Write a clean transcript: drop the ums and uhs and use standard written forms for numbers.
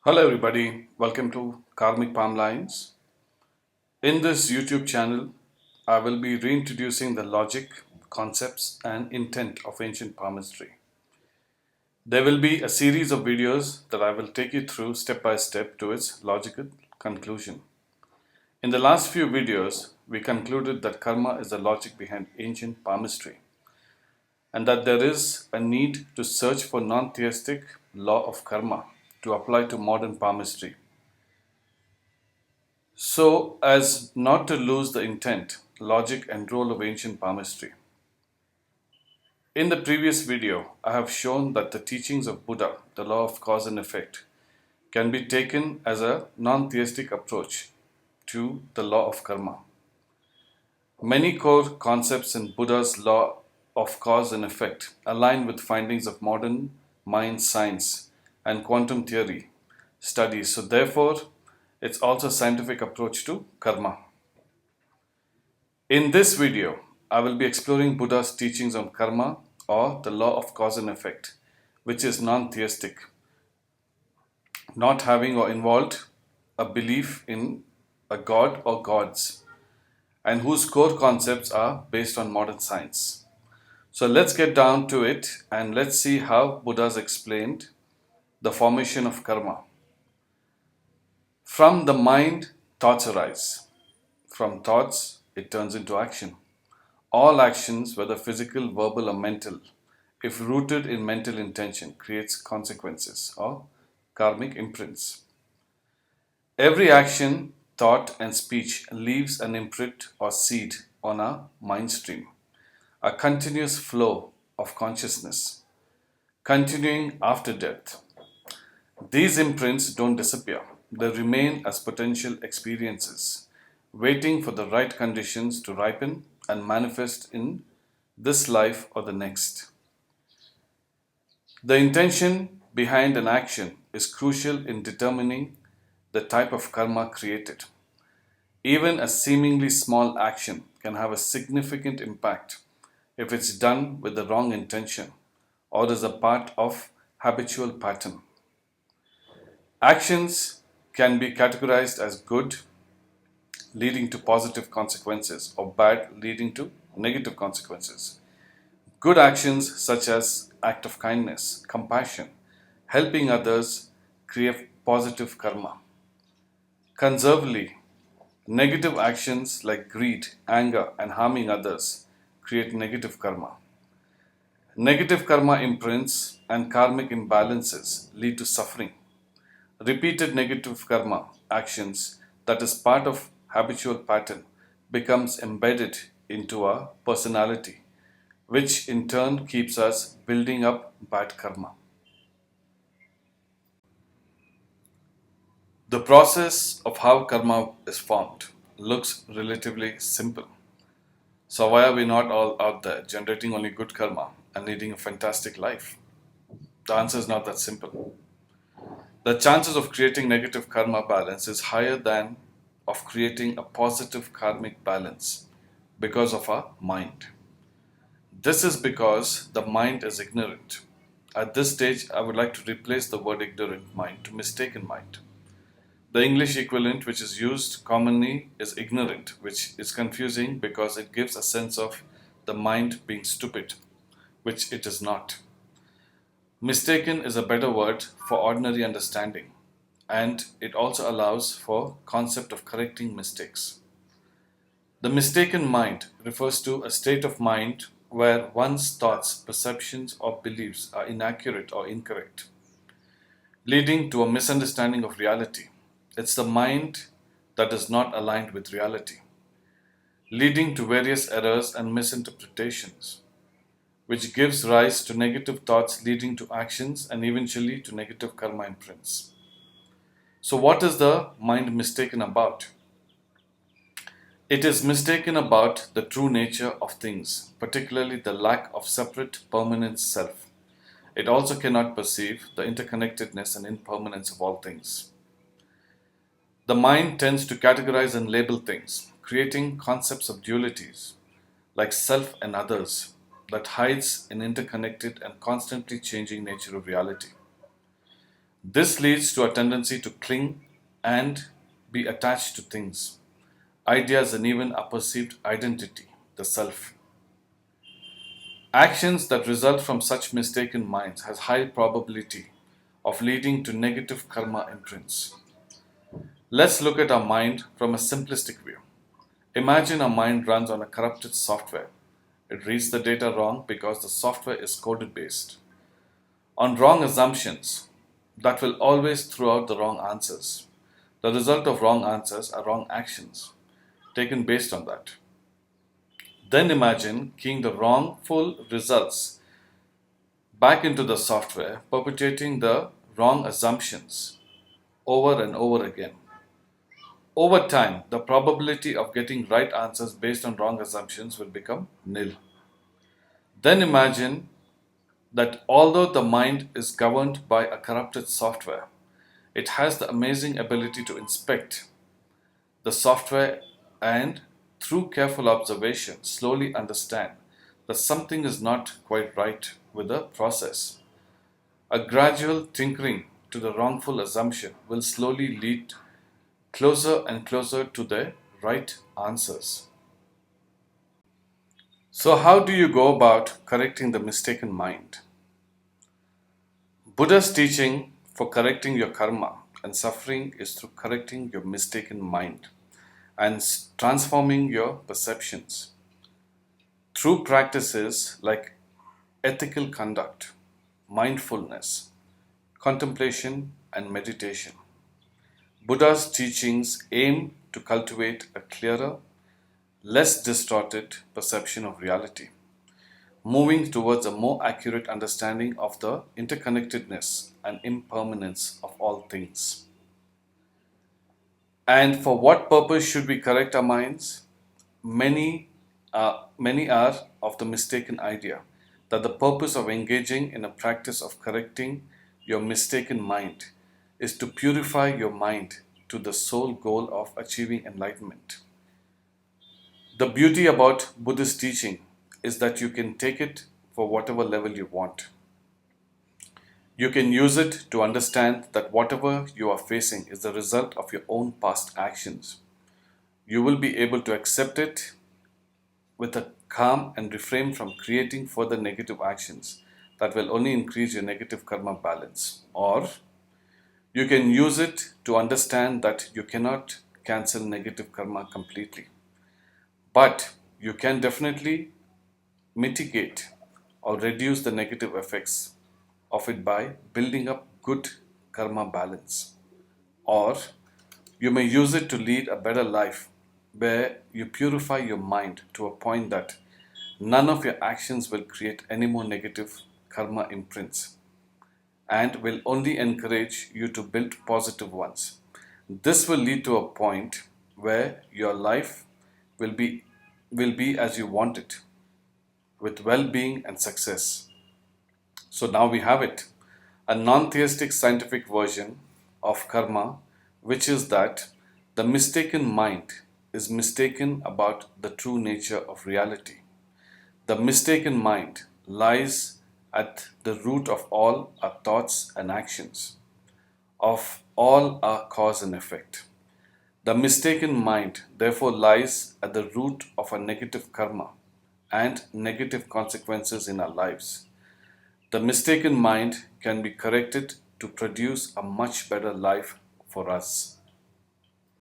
Hello, everybody. Welcome to Karmic Palm Lines. In this YouTube channel, I will be reintroducing the logic, concepts, and intent of ancient palmistry. There will be a series of videos that I will take you through step by step to its logical conclusion. In the last few videos, we concluded that karma is the logic behind ancient palmistry and that there is a need to search for non-theistic law of karma to apply to modern palmistry so as not to lose the intent, logic, and role of ancient palmistry. In the previous video, I have shown that the teachings of Buddha, the law of cause and effect, can be taken as a non theistic approach to the law of karma. Many core concepts in Buddha's law of cause and effect align with findings of modern mind science and quantum theory studies, so therefore, it's also a scientific approach to karma. In this video, I will be exploring Buddha's teachings on karma or the law of cause and effect, which is non theistic, not having or involved a belief in a god or gods, and whose core concepts are based on modern science. So let's get down to it and let's see how Buddha's explained the formation of karma. From the mind, thoughts arise. From thoughts, it turns into action. All actions, whether physical, verbal, or mental, if rooted in mental intention, creates consequences or karmic imprints. Every action, thought, and speech leaves an imprint or seed on our mind stream, a continuous flow of consciousness, continuing after death. These imprints don't disappear, they remain as potential experiences, waiting for the right conditions to ripen and manifest in this life or the next. The intention behind an action is crucial in determining the type of karma created. Even a seemingly small action can have a significant impact if it's done with the wrong intention or is a part of habitual pattern. Actions can be categorized as good, leading to positive consequences, or bad, leading to negative consequences. Good actions such as act of kindness, compassion, helping others create positive karma. Conversely, negative actions like greed, anger, and harming others create negative karma. Negative karma imprints and karmic imbalances lead to suffering. Repeated negative karma actions that is part of habitual pattern becomes embedded into our personality, which in turn keeps us building up bad karma. The process of how karma is formed looks relatively simple. So why are we not all out there generating only good karma and leading a fantastic life? The answer is not that simple. The chances of creating negative karma balance is higher than of creating a positive karmic balance because of our mind. This is because the mind is ignorant. At this stage, I would like to replace the word ignorant mind to mistaken mind. The English equivalent which is used commonly is ignorant, which is confusing because it gives a sense of the mind being stupid, which it is not. Mistaken is a better word for ordinary understanding, and it also allows for concept of correcting mistakes. The mistaken mind refers to a state of mind where one's thoughts, perceptions, or beliefs are inaccurate or incorrect, leading to a misunderstanding of reality. It's the mind that is not aligned with reality, leading to various errors and misinterpretations, which gives rise to negative thoughts leading to actions and eventually to negative karma imprints. So, what is the mind mistaken about? It is mistaken about the true nature of things, particularly the lack of separate permanent self. It also cannot perceive the interconnectedness and impermanence of all things. The mind tends to categorize and label things, creating concepts of dualities like self and others that hides an interconnected and constantly changing nature of reality. This leads to a tendency to cling and be attached to things, ideas, and even a perceived identity, the self. Actions that result from such mistaken minds has high probability of leading to negative karma imprints. Let's look at our mind from a simplistic view. Imagine a mind runs on a corrupted software. It reads the data wrong because the software is coded based on wrong assumptions that will always throw out the wrong answers. The result of wrong answers are wrong actions taken based on that. Then imagine keying the wrongful results back into the software, perpetuating the wrong assumptions over and over again. Over time, the probability of getting right answers based on wrong assumptions will become nil. Then imagine that although the mind is governed by a corrupted software, it has the amazing ability to inspect the software and, through careful observation, slowly understand that something is not quite right with the process. A gradual tinkering to the wrongful assumption will slowly lead closer and closer to the right answers. So, how do you go about correcting the mistaken mind? Buddha's teaching for correcting your karma and suffering is through correcting your mistaken mind and transforming your perceptions. Through practices like ethical conduct, mindfulness, contemplation, and meditation, Buddha's teachings aim to cultivate a clearer, less distorted perception of reality, moving towards a more accurate understanding of the interconnectedness and impermanence of all things. And for what purpose should we correct our minds? Many are of the mistaken idea that the purpose of engaging in a practice of correcting your mistaken mind is to purify your mind to the sole goal of achieving enlightenment. The beauty about Buddhist teaching is that you can take it for whatever level you want. You can use it to understand that whatever you are facing is the result of your own past actions. You will be able to accept it with a calm and refrain from creating further negative actions that will only increase your negative karma balance. Or you can use it to understand that you cannot cancel negative karma completely, but you can definitely mitigate or reduce the negative effects of it by building up good karma balance. Or you may use it to lead a better life where you purify your mind to a point that none of your actions will create any more negative karma imprints and will only encourage you to build positive ones. This will lead to a point where your life will be as you want it, with well-being and success. So now we have it, a non-theistic scientific version of karma, which is that the mistaken mind is mistaken about the true nature of reality. The mistaken mind lies at the root of all our thoughts and actions, of all our cause and effect. The mistaken mind therefore lies at the root of our negative karma and negative consequences in our lives. The mistaken mind can be corrected to produce a much better life for us.